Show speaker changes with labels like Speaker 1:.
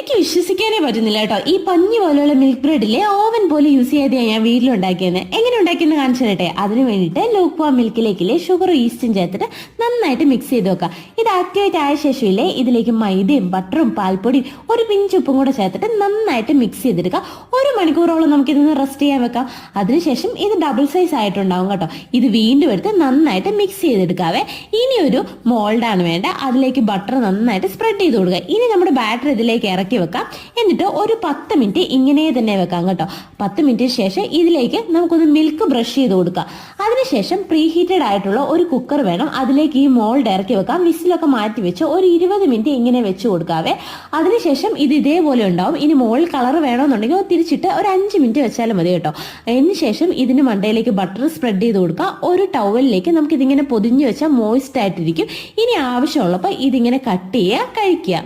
Speaker 1: എനിക്ക് വിശ്വസിക്കാനേ പറ്റുന്നില്ല കേട്ടോ. ഈ പഞ്ഞി പോലെയുള്ള മിൽക്ക് ബ്രെഡിലെ ഓവൻ പോലെ യൂസ് ചെയ്യാതെയാണ് ഞാൻ വീട്ടിലുണ്ടാക്കിയത്. എങ്ങനെ ഉണ്ടാക്കിയെന്ന് കാണിച്ചു തരട്ടെ. അതിന് വേണ്ടിയിട്ട് ലൂക്വാ മിൽക്കിലേക്കില്ലേ ഷുഗറും ഈസ്റ്റും ചേർത്തിട്ട് നന്നായിട്ട് മിക്സ് ചെയ്ത് വെക്കാം. ഇത് ആക്ടിവേറ്റ് ആയ ശേഷം ഇല്ലേ ഇതിലേക്ക് മൈദയും ബട്ടറും പാൽപ്പൊടിയും ഒരു പിഞ്ച് ഉപ്പും കൂടെ ചേർത്തിട്ട് നന്നായിട്ട് മിക്സ് ചെയ്തെടുക്കാം. 1 മണിക്കൂറോളം നമുക്ക് ഇതൊന്ന് റെസ്റ്റ് ചെയ്യാൻ വെക്കാം. അതിനുശേഷം ഇത് ഡബിൾ സൈസ് ആയിട്ടുണ്ടാവും കേട്ടോ. ഇത് വീണ്ടും എടുത്ത് നന്നായിട്ട് മിക്സ് ചെയ്തെടുക്കാവേ. ഇനി ഒരു മോൾഡാണ് വേണ്ട. അതിലേക്ക് ബട്ടർ നന്നായിട്ട് സ്പ്രെഡ് ചെയ്ത് കൊടുക്കുക. ഇനി നമ്മുടെ ബാറ്റർ ഇതിലേക്ക് ഇറക്കി വെക്കാം. എന്നിട്ട് ഒരു 10 മിനിറ്റ് ഇങ്ങനെ തന്നെ വെക്കാം കേട്ടോ. 10 മിനിറ്റിന് ശേഷം ഇതിലേക്ക് നമുക്കൊന്ന് മിൽക്ക് ബ്രഷ് ചെയ്ത് കൊടുക്കാം. അതിനുശേഷം പ്രീ ഹീറ്റഡ് ആയിട്ടുള്ള ഒരു കുക്കർ വേണം. അതിലേക്ക് ഈ മോൾഡ് ഇറക്കി വെക്കാം. വിസിലൊക്കെ മാറ്റി വെച്ച് ഒരു 20 മിനിറ്റ് ഇങ്ങനെ വെച്ച് കൊടുക്കാവേ. അതിനുശേഷം ഇത് ഇതേപോലെ ഉണ്ടാവും. ഇനി മോൾ കളർ വേണമെന്നുണ്ടെങ്കിൽ തിരിച്ചിട്ട് ഒരു 5 മിനിറ്റ് വെച്ചാലും മതി കേട്ടോ. അതിന് ശേഷം ഇതിന് മണ്ടയിലേക്ക് ബട്ടർ സ്പ്രെഡ് ചെയ്ത് കൊടുക്കുക. ഒരു ടവലിലേക്ക് നമുക്ക് ഇതിങ്ങനെ പൊതിഞ്ഞ് വെച്ചാൽ മോയിസ്റ്റ് ആയിട്ടിരിക്കും. ഇനി ആവശ്യമുള്ളപ്പോൾ ഇതിങ്ങനെ കട്ട് ചെയ്യുക, കഴിക്കുക.